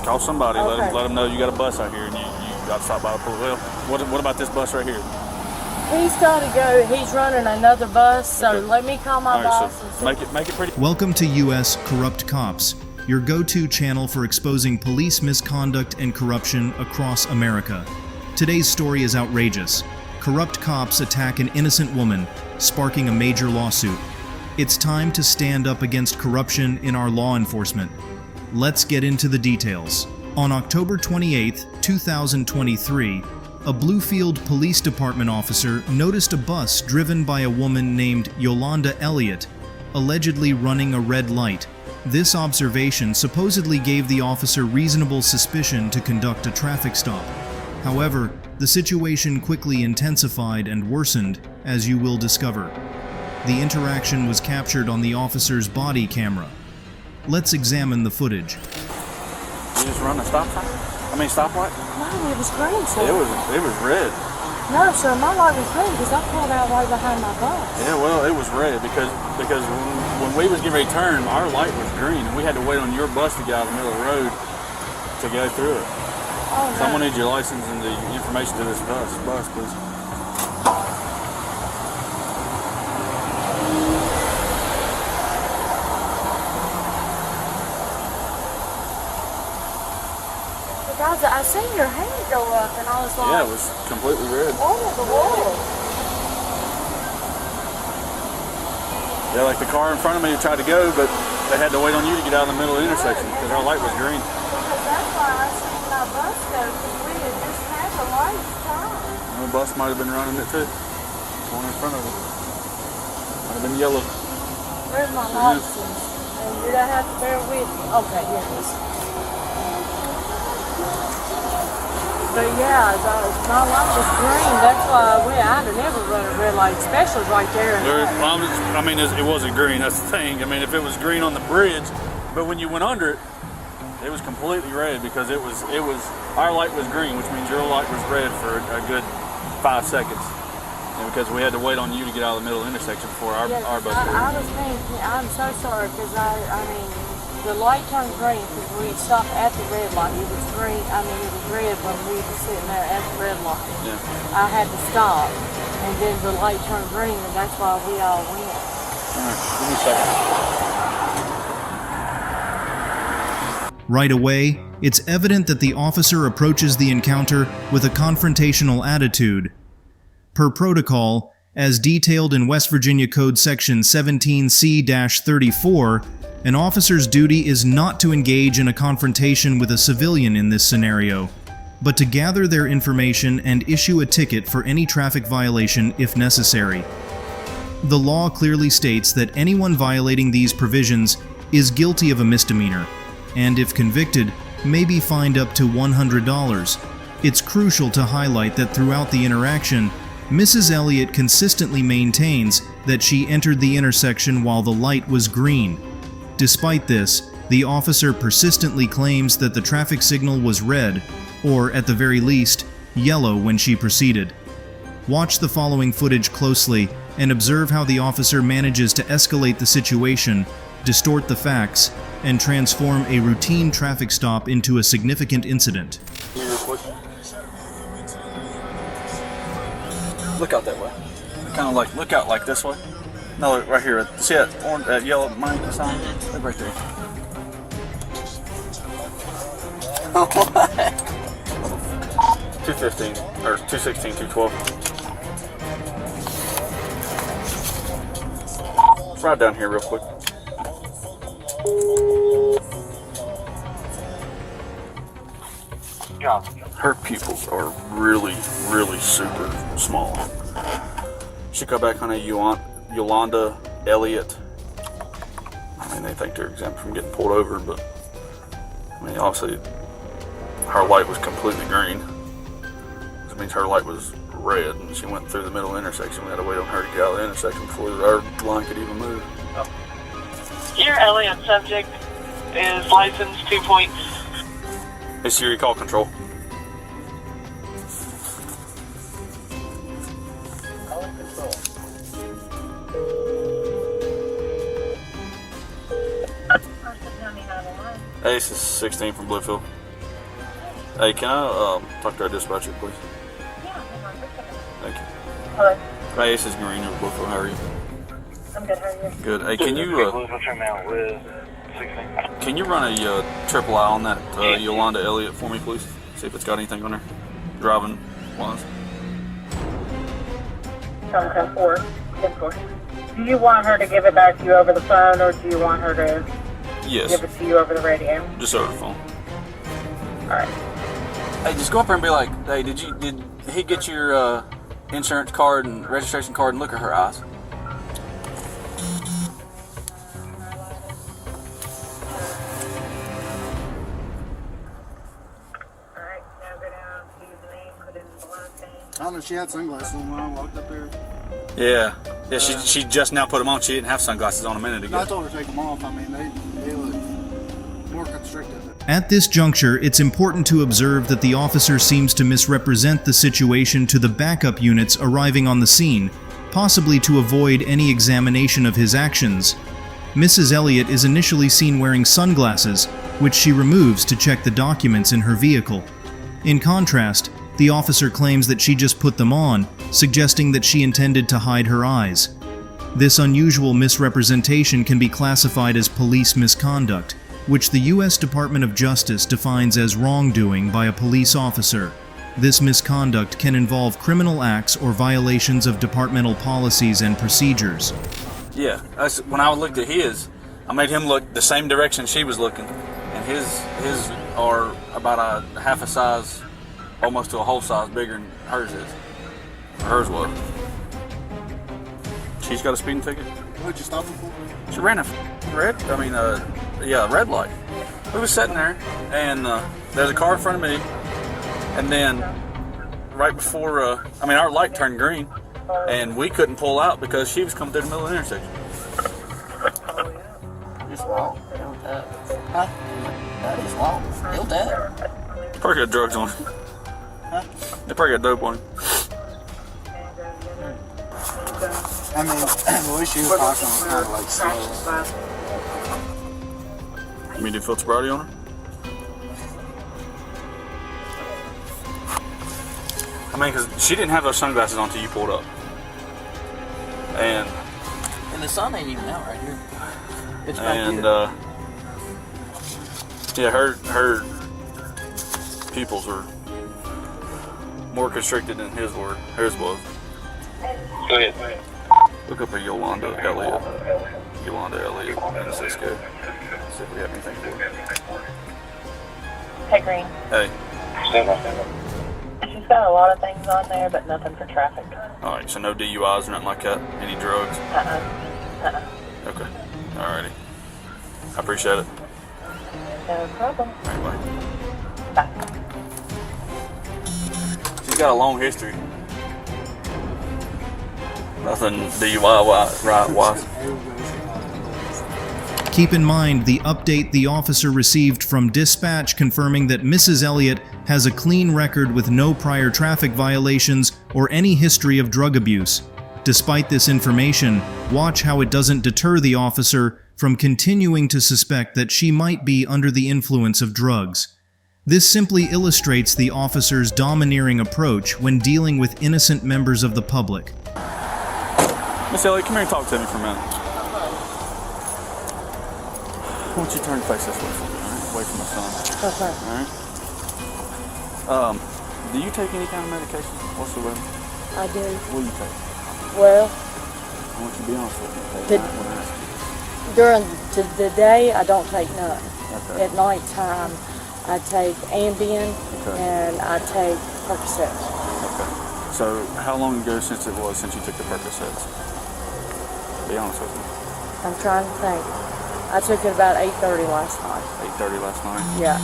Call somebody. Okay. Let them know you got a bus out here and you got to stop by the police. Well, what about this bus right here? He's got to go. He's running another bus, so Okay. let me call my All right, boss. so and see. make it pretty. Welcome to U.S. Corrupt Cops, your go-to channel for exposing police misconduct and corruption across America. Today's story is outrageous. Corrupt cops attack an innocent woman, sparking a major lawsuit. It's time to stand up against corruption in our law enforcement. Let's get into the details. On October 28, 2023, a Bluefield Police Department officer noticed a bus driven by a woman named Yolanda Elliott, allegedly running a red light. This observation supposedly gave the officer reasonable suspicion to conduct a traffic stop. However, the situation quickly intensified and worsened, as you will discover. The interaction was captured on the officer's body camera. Let's examine the footage. You just run a stop sign? Stoplight? No, it was green, sir. It was red. No, sir, my light was green because I pulled out right behind my bus. Yeah, well, it was red because when we was getting ready to turn, our light was green, and we had to wait on your bus to get out of the middle of the road to go through it. Oh, no. Someone needs your license and the information to this bus, please. Guys, I seen your hand go up, and I was like, Yeah, it was completely red. what in the world? Yeah, like the car in front of me tried to go, but they had to wait on you to get out of the middle of the intersection because our light was green. Because that's why I seen my bus go, because we had just had the lights turned. The bus might have been running it too. One in front of it. Might have been yellow. Where's my license? And did I have to bear with me? Okay, here it is. But yeah, my light was green. That's why I'd have never run a red light, especially right there. It wasn't green. That's the thing. If it was green on the bridge, but when you went under it, it was completely red because it was our light was green, which means your light was red for a good 5 seconds. And because we had to wait on you to get out of the middle of the intersection before our bus. I was thinking, I'm so sorry because the light turned green because we stopped at the red light. It was green. It was red when we were sitting there at the red light. Yeah. I had to stop, and then the light turned green, and that's why we all went. All right, give me a second. Right away, it's evident that the officer approaches the encounter with a confrontational attitude. Per protocol, as detailed in West Virginia Code Section 17C-34, an officer's duty is not to engage in a confrontation with a civilian in this scenario, but to gather their information and issue a ticket for any traffic violation if necessary. The law clearly states that anyone violating these provisions is guilty of a misdemeanor, and if convicted, may be fined up to $100. It's crucial to highlight that throughout the interaction, Mrs. Elliott consistently maintains that she entered the intersection while the light was green. Despite this, the officer persistently claims that the traffic signal was red, or at the very least, yellow when she proceeded. Watch the following footage closely and observe how the officer manages to escalate the situation, distort the facts, and transform a routine traffic stop into a significant incident. Look out that way. Look out like this way. No, right here. See that yellow money sign? Look right there. What? 215 or 216, 212. Let's ride down here real quick. Her pupils are really, really super small. She got back on a Yolanda Elliott. They think they're exempt from getting pulled over, but obviously her light was completely green, which means her light was red, and she went through the middle of the intersection. We had to wait on her to get out of the intersection before our line could even move. Your Elliott subject is license 2 points. Hey Siri, call control. Hey, this is 16 from Bluefield. Hey, can I talk to our dispatcher, please? Yeah, hang on just a minute. Thank you. Hello. Hey, this is Green over Bluefield. How are you? I'm good, how are you? Good. Hey, can you run a triple I on that Yolanda Elliott for me, please? See if it's got anything on there. Driving wise. 710-4. 10-4. Do you want her to give it back to you over the phone, or do you want her to Yes. give it to you over the radio? Just over the phone. Alright. Hey, just go up there and be like, hey, did he get your insurance card and registration card, and look at her eyes? Alright, now go down to the name, put in the last name. I don't know, she had sunglasses on when I walked up there. Yeah. Yeah, she just now put them on. She didn't have sunglasses on a minute ago. I told her to take them off. I mean, they look more constricted. At this juncture, it's important to observe that the officer seems to misrepresent the situation to the backup units arriving on the scene, possibly to avoid any examination of his actions. Mrs. Elliott is initially seen wearing sunglasses, which she removes to check the documents in her vehicle. In contrast, the officer claims that she just put them on, suggesting that she intended to hide her eyes. This unusual misrepresentation can be classified as police misconduct, which the U.S. Department of Justice defines as wrongdoing by a police officer. This misconduct can involve criminal acts or violations of departmental policies and procedures. Yeah, when I looked at his, I made him look the same direction she was looking, and his are about a half a size, almost to a whole size bigger than hers is. Hers was. She's got a speeding ticket. What'd you stop her for? She ran a red light. We was sitting there, and there's a car in front of me, and then right before, our light turned green, and we couldn't pull out because she was coming through the middle of the intersection. Just walk. Don't touch. Huh? No, just walk. Don't touch. Probably got drugs on him. Huh? They probably got dope on him. I mean, the way she was talking was kind of like slow. You mean to feel sobriety on her? I mean, because she didn't have those sunglasses on until you pulled up. And the sun ain't even out right here. It's back and here. yeah, her pupils are more constricted than hers was. Go ahead. Look up at Yolanda Elliott. Yolanda Elliott in Cisco. See if we have anything for her. Hey, Green. Hey. Stand by. She's got a lot of things on there, but nothing for traffic. Alright, so no DUIs or nothing like that? Any drugs? Okay. Alrighty. I appreciate it. No problem. Alright, Bye. bye. She's got a long history. Nothing DUI-wise. Keep in mind the update the officer received from dispatch confirming that Mrs. Elliott has a clean record with no prior traffic violations or any history of drug abuse. Despite this information, watch how it doesn't deter the officer from continuing to suspect that she might be under the influence of drugs. This simply illustrates the officer's domineering approach when dealing with innocent members of the public. Miss Elliott, come here and talk to me for a minute. Why don't you turn and face this way for me, alright? Away from my son. Okay. Alright? Do you take any kind of medication whatsoever? I do. What do you take? Well, I want you to be honest with me. Did- What I ask you. during the day, I don't take none. Okay. At nighttime, I take Ambien Okay. and I take Percocet. Okay. So, how long ago since you took the Percocets? Be honest with me. I'm trying to think. I took it about 8:30 last night. 8:30 last night? Yeah.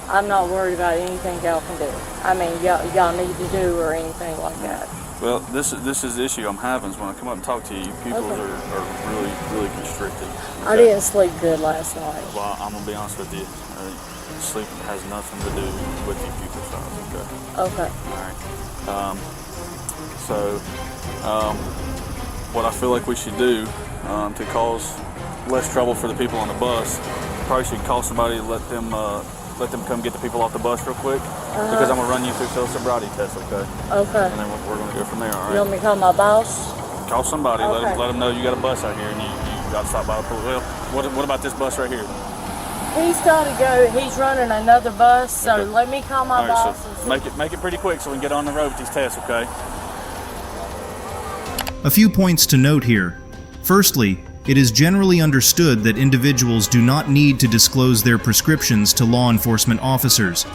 I'm not worried about anything y'all can do. I mean, y'all need to do or anything like that. Well, this is the issue I'm having is when I come up and talk to you, pupils Okay. are really, really constricted. I didn't sleep good last night. Well, I'm going to be honest with you. Sleep has nothing to do with your pupil size, okay? Okay. Alright. What I feel like we should do to cause less trouble for the people on the bus, probably should call somebody to let them let them come get the people off the bus real quick, because I'm gonna run you through field sobriety test, okay? Okay. And then we're gonna go from there. All You right? want me to call my boss? Call somebody. Okay. Let them know you got a bus out here, and you got to stop by the pool. Well, what about this bus right here? He's got to go. He's running another bus, so Okay. let me call my All right, boss. so and see. make it pretty quick so we can get on the road with these tests, okay? A few points to note here. Firstly, it is generally understood that individuals do not need to disclose their prescriptions to law enforcement officers.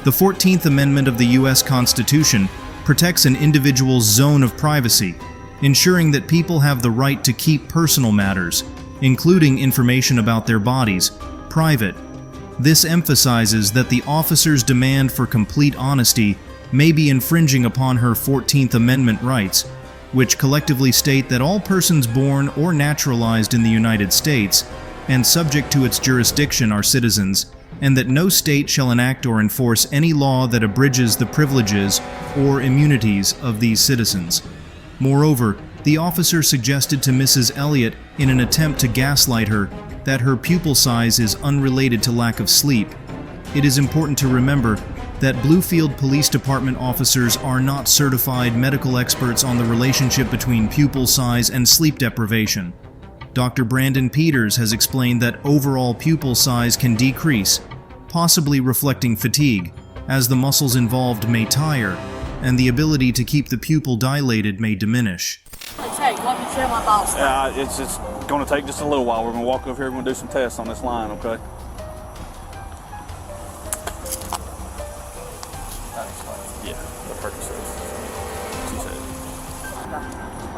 The 14th Amendment of the U.S. Constitution protects an individual's zone of privacy, ensuring that people have the right to keep personal matters, including information about their bodies, private. This emphasizes that the officer's demand for complete honesty may be infringing upon her 14th Amendment rights, which collectively state that all persons born or naturalized in the United States and subject to its jurisdiction are citizens, and that no state shall enact or enforce any law that abridges the privileges or immunities of these citizens. Moreover, the officer suggested to Mrs. Elliott in an attempt to gaslight her that her pupil size is unrelated to lack of sleep. It is important to remember that Bluefield Police Department officers are not certified medical experts on the relationship between pupil size and sleep deprivation. Dr. Brandon Peters has explained that overall pupil size can decrease, possibly reflecting fatigue, as the muscles involved may tire, and the ability to keep the pupil dilated may diminish. Hey, let me tell my boss. It's going to take just a little while. We're going to walk over here. We're going to do some tests on this line, okay? Yeah, the Percocet. She said.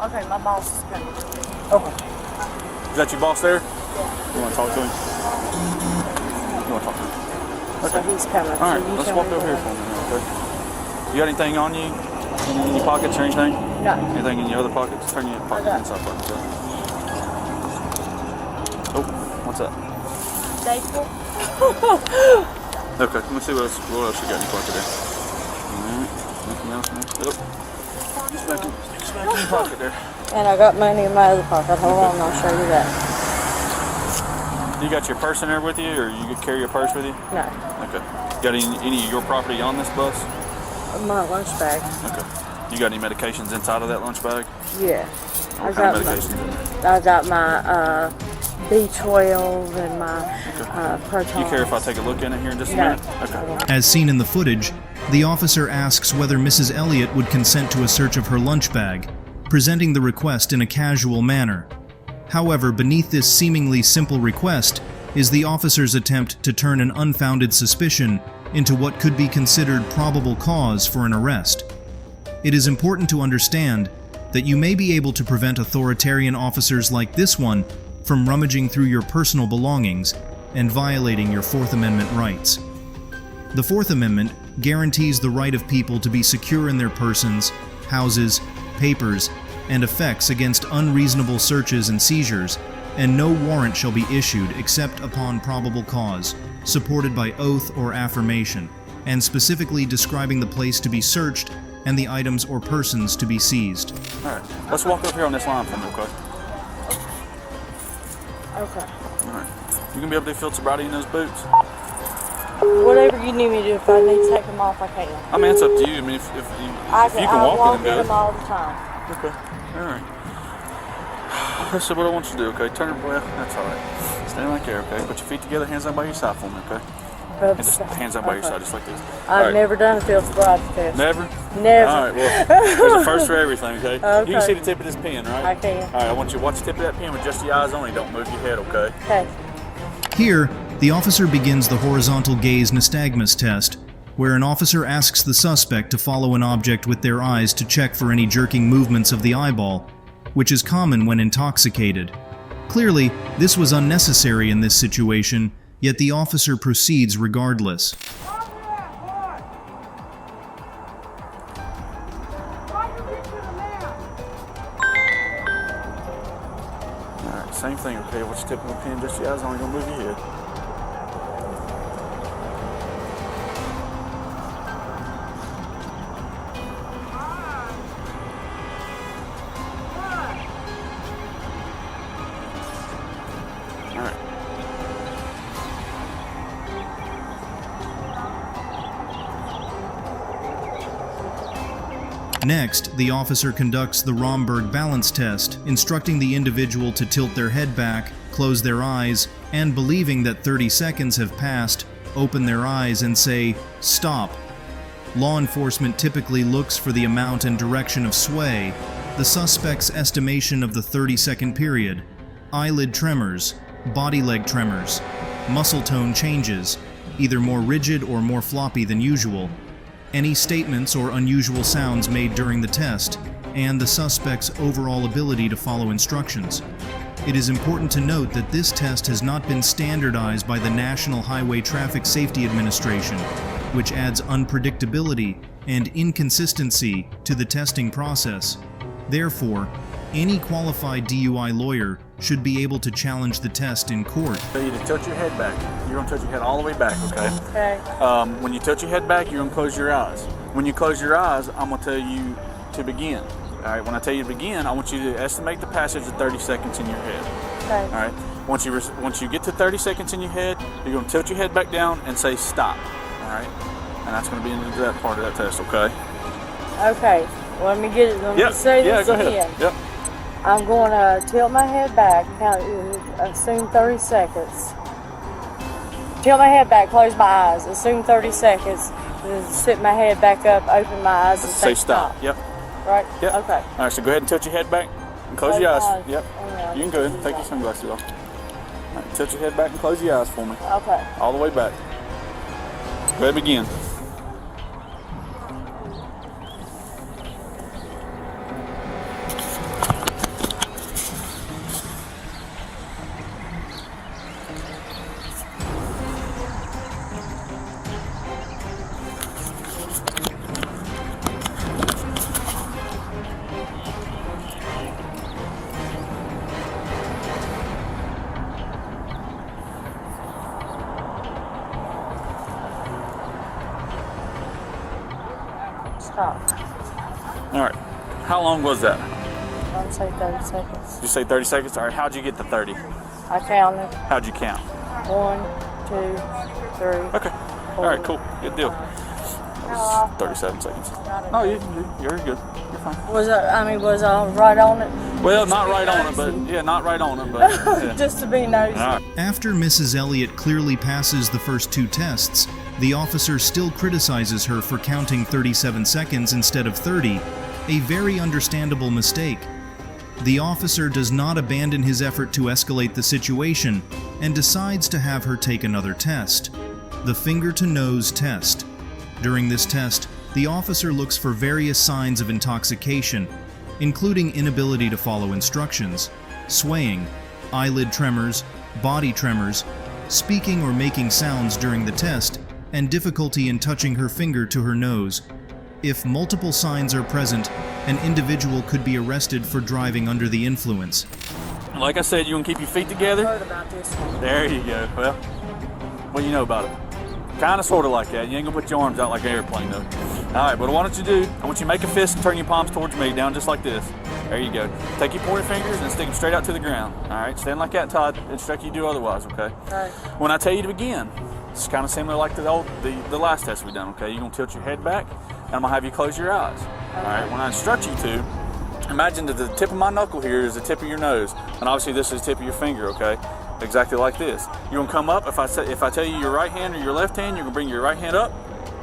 Okay, my boss is coming. Okay. Is that your boss there? Yeah. You want to talk to him? You want to talk to him? So he's coming. All right, let's walk over here for a minute, okay? You got anything on you? In your pockets or anything? No. Anything in your other pockets? Turn your pocket inside pocket. Okay. Oh, what's that? Staple? Okay, let me see what else you got in your pocket there. Alright, nothing else, man. Nope. Smack in your pocket there. And I got money in my other pocket. Hold on, I'll show you that. You got your purse in there with you, or you carry your purse with you? No. Okay. Got any of your property on this bus? My lunch bag. Okay. You got any medications inside of that lunch bag? Yeah. What kind of medications in there? I got my B12 and my proton. You care if I take a look in it here in just a No. minute? Okay. As seen in the footage, the officer asks whether Mrs. Elliott would consent to a search of her lunch bag, presenting the request in a casual manner. However, beneath this seemingly simple request is the officer's attempt to turn an unfounded suspicion into what could be considered probable cause for an arrest. It is important to understand that you may be able to prevent authoritarian officers like this one from rummaging through your personal belongings and violating your Fourth Amendment rights. The Fourth Amendment guarantees the right of people to be secure in their persons, houses, papers, and effects against unreasonable searches and seizures, and no warrant shall be issued except upon probable cause, supported by oath or affirmation, and specifically describing the place to be searched and the items or persons to be seized. Alright, let's walk over here on this line for me, okay? Okay. Alright. You gonna be able to do field sobriety in those boots? Whatever you need me to do. If I need to take them off, I can. I mean, it's up to you. I mean, if you can walk walk in them, them good. all the time. Okay. Alright. That's what I want you to do, okay? Turn, well, that's alright. Stand right there, okay? Put your feet together, hands down by your side for me, okay? And just hands down by your side, just like this. I've never done a field sobriety test. Never? Never. Alright, well, there's a first for everything, okay? Okay. You can see the tip of this pen, right? I can. Alright, I want you to watch the tip of that pen with just your eyes only. Don't move your head, okay? Okay. Here, the officer begins the horizontal gaze nystagmus test, where an officer asks the suspect to follow an object with their eyes to check for any jerking movements of the eyeball, which is common when intoxicated. Clearly, this was unnecessary in this situation, yet the officer proceeds regardless. Alright, same thing, okay? Watch the tip of the pen, just your eyes only. Don't move your head. Next, the officer conducts the Romberg balance test, instructing the individual to tilt their head back, close their eyes, and believing that 30 seconds have passed, open their eyes and say, "Stop." Law enforcement typically looks for the amount and direction of sway, the suspect's estimation of the 30-second period, eyelid tremors, body leg tremors, muscle tone changes, either more rigid or more floppy than usual, any statements or unusual sounds made during the test, and the suspect's overall ability to follow instructions. It is important to note that this test has not been standardized by the National Highway Traffic Safety Administration, which adds unpredictability and inconsistency to the testing process. Therefore, any qualified DUI lawyer should be able to challenge the test in court. I tell you to tilt your head back. You're going to tilt your head all the way back, okay? Okay. When you tilt your head back, you're going to close your eyes. When you close your eyes, I'm going to tell you to begin. All right, when I tell you to begin, I want you to estimate the passage of 30 seconds in your head. Okay. All right, once you get to 30 seconds in your head, you're going to tilt your head back down and say stop. All right, and that's going to be into that part of that test, okay? Okay. Let me get it. Let me say this go again. ahead. Yep. I'm going to tilt my head back, count, assume 30 seconds. Tilt my head back, close my eyes, assume 30 seconds, then sit my head back up, open my eyes, and Say stop. Yep. Right? Yep. Okay. All right, so go ahead and tilt your head back and close Close your eyes. my eyes. Yep. Yeah, You can go ahead and take your sunglasses off. All right, tilt your head back and close your eyes for me. Okay. All the way back. Go ahead and begin. Stop. All right. How long was that? I'll say 30 seconds. Did you say 30 seconds? All right, how'd you get to 30? I counted. How'd you count? 1, 2, 3. Okay. All right, cool. Good deal. That was 37 seconds. Oh, you're good. You're fine. Was I right on it? Well, not right on it, but yeah, not right on it, but yeah. Just to be nosy. All right. After Mrs. Elliott clearly passes the first two tests, the officer still criticizes her for counting 37 seconds instead of 30, a very understandable mistake. The officer does not abandon his effort to escalate the situation and decides to have her take another test, the finger-to-nose test. During this test, the officer looks for various signs of intoxication, including inability to follow instructions, swaying, eyelid tremors, body tremors, speaking or making sounds during the test, and difficulty in touching her finger to her nose. If multiple signs are present, an individual could be arrested for driving under the influence. Like I said, you want to keep your feet together? Heard about this one. There you go. Well, what do you know about it? Kind of, sort of like that. You ain't gonna put your arms out like an airplane, though. All right, but what I want you to do, I want you to make a fist and turn your palms towards me, down just like this. There you go. Take your pointer fingers and stick them straight out to the ground. All right, stand like that, Todd. Instruct you to do otherwise, okay? All right. When I tell you to begin, it's kind of similar like the last test we done, okay? You're gonna tilt your head back, and I'm gonna have you close your eyes. All right, when I instruct you to, imagine that the tip of my knuckle here is the tip of your nose, and obviously this is the tip of your finger, okay? Exactly like this. You're gonna come up. If I tell you your right hand or your left hand, you're gonna bring your right hand up,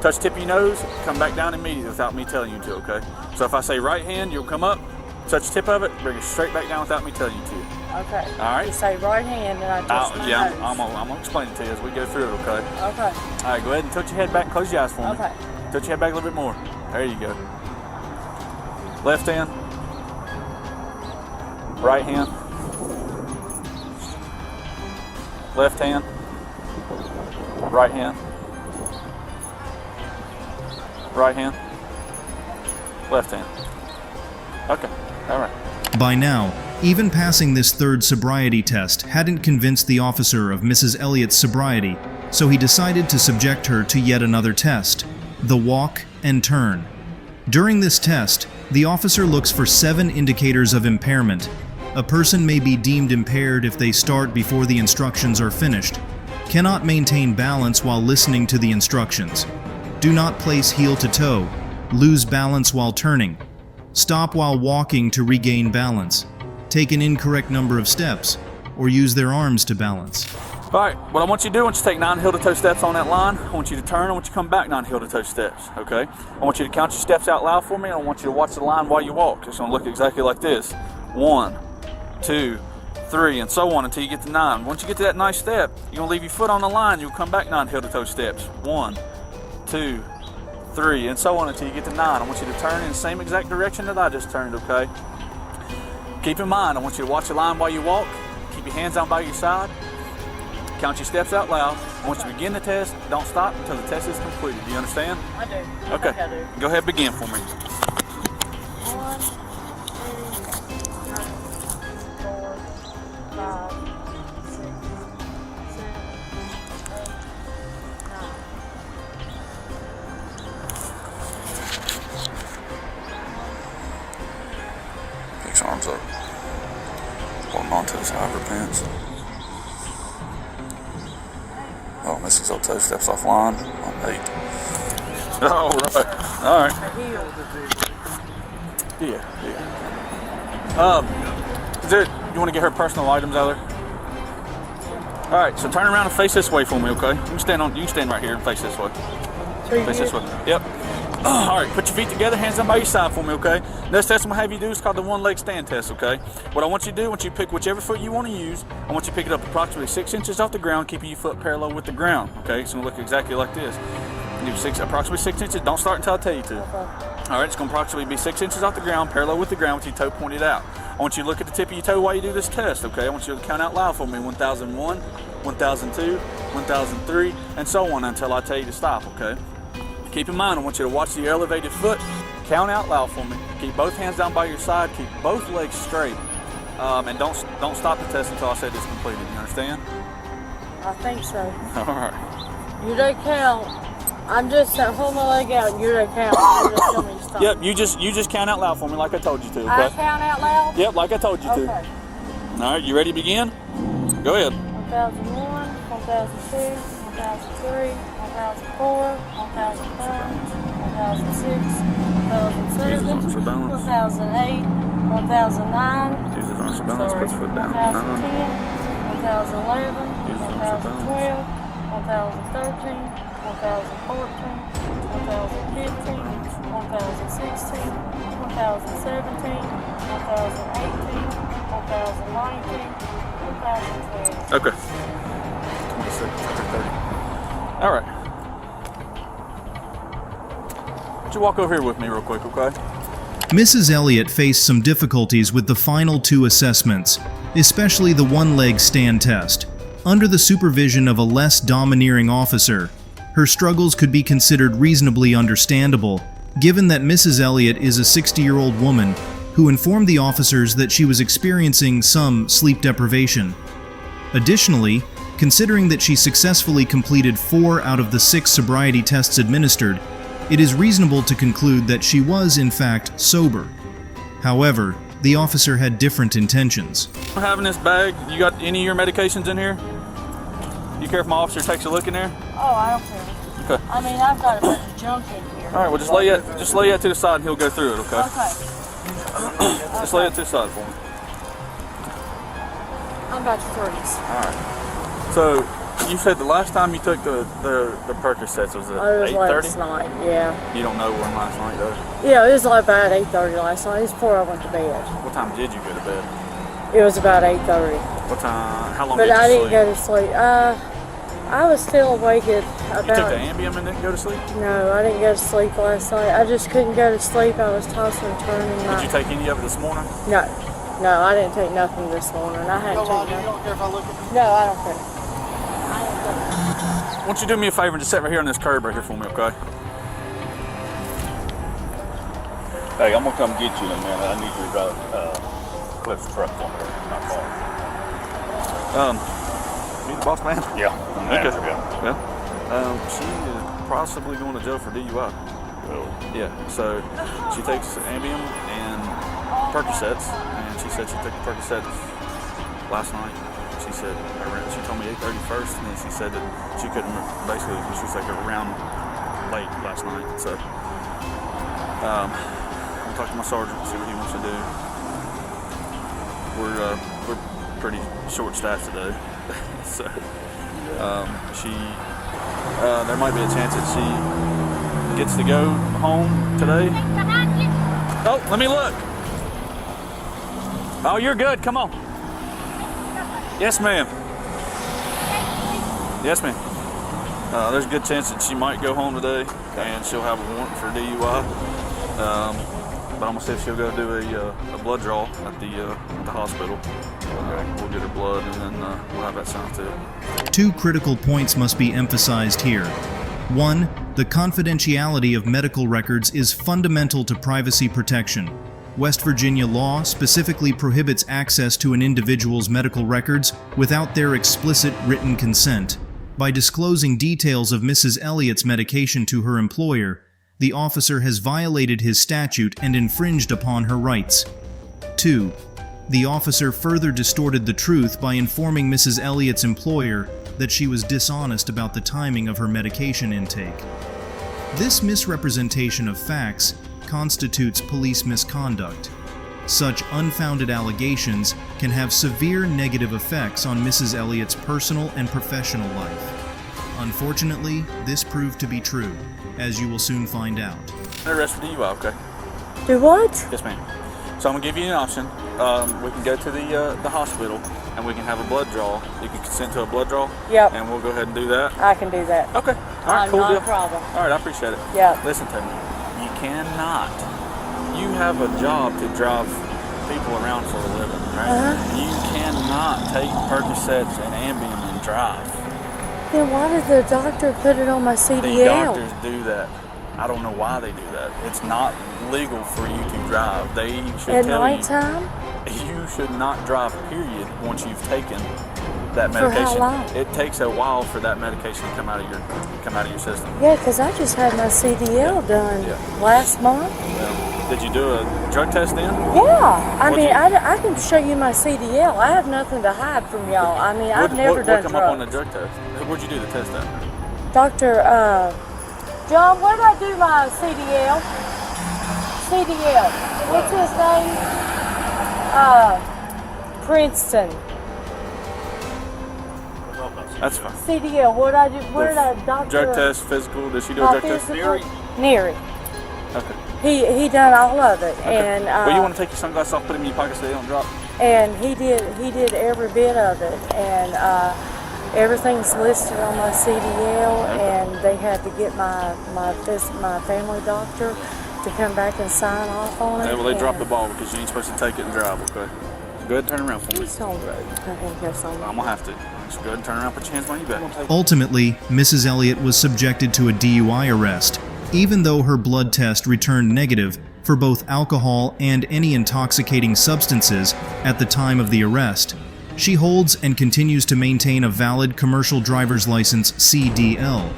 touch the tip of your nose, come back down immediately without me telling you to, okay? So if I say right hand, you'll come up, touch the tip of it, bring it straight back down without me telling you to. Okay. All right. You say right hand and I touch my Yeah, nose. I'm gonna explain it to you as we go through it, okay? Okay. All right, go ahead and tilt your head back, close your eyes for me. Okay. Tilt your head back a little bit more. There you go. Left hand. Right hand. Left hand. Right hand. Right hand. Left hand. Okay. All right. By now, even passing this third sobriety test hadn't convinced the officer of Mrs. Elliott's sobriety, so he decided to subject her to yet another test, the walk and turn. During this test, the officer looks for 7 indicators of impairment. A person may be deemed impaired if they start before the instructions are finished, cannot maintain balance while listening to the instructions, do not place heel to toe, lose balance while turning, stop while walking to regain balance, take an incorrect number of steps, or use their arms to balance. All right, what I want you to do, I want you to take 9 heel-to-toe steps on that line. I want you to turn, I want you to come back 9 heel-to-toe steps, okay? I want you to count your steps out loud for me, and I want you to watch the line while you walk. It's gonna look exactly like this. 1, 2, 3, and so on until you get to 9. Once you get to that 9th step, you're gonna leave your foot on the line, you'll come back 9 heel-to-toe steps. 1, 2, 3, and so on until you get to 9. I want you to turn in the same exact direction that I just turned, okay? Keep in mind, I want you to watch the line while you walk, keep your hands down by your side, count your steps out loud. Once you begin the test, don't stop until the test is completed. Do you understand? I do. Okay. I do. Go ahead, begin for me. 1, 2, 3, 4, 5, 6, 7, 8, 9. Pick your arms up. Holding on to his outer pants. Oh, misses those toe steps offline on 8. Oh, right. All right. Yeah. Is there? You want to get her personal items out there? All right. So turn around and face this way for me, okay? You can stand right here and face this way. Face this way. Yep. All right. Put your feet together, hands down by your side for me, okay? Next test I'm gonna have you do is called the one-leg stand test, okay? What I want you to do, I want you to pick whichever foot you want to use. I want you to pick it up approximately 6 inches off the ground, keeping your foot parallel with the ground, okay? It's gonna look exactly like this. Do approximately 6 inches. Don't start until I tell you to. All right, it's gonna approximately be 6 inches off the ground, parallel with the ground, with your toe pointed out. I want you to look at the tip of your toe while you do this test, okay? I want you to count out loud for me: 1001, 1002, 1003, and so on until I tell you to stop, okay? Keep in mind, I want you to watch your elevated foot. Count out loud for me. Keep both hands down by your side. Keep both legs straight, and don't stop the test until I say it's completed. You understand? I think so. All right. You don't count. I'm just hold my leg out and you don't count. You just tell me to stop. Yep. You just count out loud for me, like I told you to. Okay. I count out loud? Yep, like I told you to. Okay. All right. You ready to begin? Go ahead. 1001, 1002, 1003, 1004, 1005, 1006, 1007, 1008, 1009, Use his arms for balance. Put his foot down. 1010, 1011, 1012, 1013, 1014, 1015, 1016, 1017, 1018, 1019, 2012. Okay. 26, 30. All right. Would you walk over here with me real quick, okay? Mrs. Elliott faced some difficulties with the final 2 assessments, especially the one-leg stand test. Under the supervision of a less domineering officer, her struggles could be considered reasonably understandable, given that Mrs. Elliott is a 60-year-old woman who informed the officers that she was experiencing some sleep deprivation. Additionally, considering that she successfully completed 4 out of the 6 sobriety tests administered, it is reasonable to conclude that she was, in fact, sober. However, the officer had different intentions. Having this bag, you got any of your medications in here? You care if my officer takes a look in there? Oh, I don't care. Okay. I mean, I've got a bunch of junk in here. All right. Well, just lay that to the side, and he'll go through it. Okay. Okay. Just lay it to the side for me. I'm about to freeze. All right. So you said the last time you took the Percocets was at Oh, it was 8:30. last night, yeah. You don't know when last night though. Yeah, it was like about 8:30 last night. It was before I went to bed. What time did you go to bed? It was about 8:30. What time? How long But did you I didn't sleep? go to sleep. I was still awake at You took the about... Ambien and didn't go to sleep? No, I didn't go to sleep last night. I just couldn't go to sleep. I was tossing and turning. Did you take any of it this morning? No, I didn't take nothing this morning. I hadn't taken nothing. You don't care if I look at you? No, I don't care. Why don't you do me a favor and just sit right here on this curb right here for me, okay? Hey, I'm gonna come get you in a minute. I need you to drive Cliff's truck for me. My car. Me the boss man? Yeah, I'm the manager, yeah. Yeah. She is possibly going to jail for DUI. Well, Yeah, so she takes Ambien and Percocets, and she said she took the Percocets last night. She said, she told me 8:30 first, and then she said that she couldn't, basically, she was like around late last night. So, I'll talk to my sergeant and see what he wants to do. We're pretty short-staffed today, so there might be a chance that she gets to go home today. Oh, let me look. Oh, you're good. Come on. Yes, ma'am. Yes, ma'am. There's a good chance that she might go home today, and she'll have a warrant for DUI. But I'm gonna see if she'll go do a blood draw at the hospital. We'll get her blood, and then we'll have that signed too. 2 critical points must be emphasized here. 1. The confidentiality of medical records is fundamental to privacy protection. West Virginia law specifically prohibits access to an individual's medical records without their explicit written consent. By disclosing details of Mrs. Elliott's medication to her employer, the officer has violated his statute and infringed upon her rights. 2. The officer further distorted the truth by informing Mrs. Elliott's employer that she was dishonest about the timing of her medication intake. This misrepresentation of facts constitutes police misconduct. Such unfounded allegations can have severe negative effects on Mrs. Elliott's personal and professional life. Unfortunately, this proved to be true, as you will soon find out. Arrest for DUI, okay? Do what? Yes, ma'am. So I'm gonna give you an option. We can go to the hospital and we can have a blood draw. You can consent to a blood draw. Yep. And we'll go ahead and do that. I can do that. Okay. All right. Cool not deal. a problem. All right. I appreciate it. Yep. Listen to me. You cannot. You have a job to drive people around for a living, right? You cannot take Percocets and Ambien and drive. Then why did the doctor put it on my CDL? The doctors do that. I don't know why they do that. It's not legal for you to drive. They should At tell nighttime? you should not drive, period, once you've taken that For medication. how long? It takes a while for that medication to come out of your system. Yeah, because I just had my CDL done last month. Well, did you do a drug test then? Yeah, I What'd mean, you- I can show you my CDL. I have nothing to hide from y'all. I mean, I've never done What come up on the drugs. drug test? Where'd you do the test at? Dr. John, where'd I do my CDL? CDL. What's his name? Princeton. That's fine. CDL. What I do? Where did I doctor? Drug test, physical. Did she do a My drug test? physical? Neary. Okay. He done all of it, Okay. and Well, you want to take your sunglasses off, put them in your pocket so they don't drop? and he did every bit of it, and everything's listed on my CDL, and they had to get my family doctor to come back and sign off on it. Yeah, well, they dropped the and- ball because you ain't supposed to take it and drive, okay? Go ahead and turn around for me. He's on the road. I think that's on the I'm going to have to. Just go ahead and turn around, put your hands behind your back. Ultimately, Mrs. Elliott was subjected to a DUI arrest, even though her blood test returned negative for both alcohol and any intoxicating substances at the time of the arrest. She holds and continues to maintain a valid commercial driver's license CDL.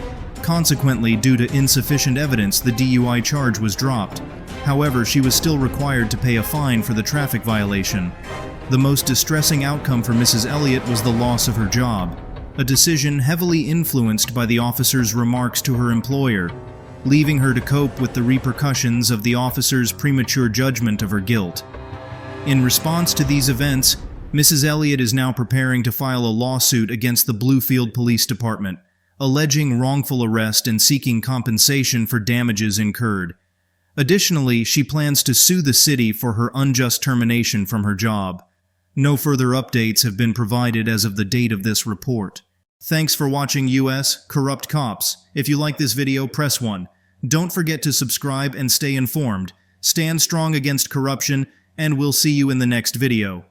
Consequently, due to insufficient evidence, the DUI charge was dropped. However, she was still required to pay a fine for the traffic violation. The most distressing outcome for Mrs. Elliott was the loss of her job, a decision heavily influenced by the officer's remarks to her employer, leaving her to cope with the repercussions of the officer's premature judgment of her guilt. In response to these events, Mrs. Elliott is now preparing to file a lawsuit against the Bluefield Police Department, alleging wrongful arrest and seeking compensation for damages incurred. Additionally, she plans to sue the city for her unjust termination from her job. No further updates have been provided as of the date of this report. Thanks for watching US Corrupt Cops. If you like this video, press 1. Don't forget to subscribe and stay informed. Stand strong against corruption, and we'll see you in the next video.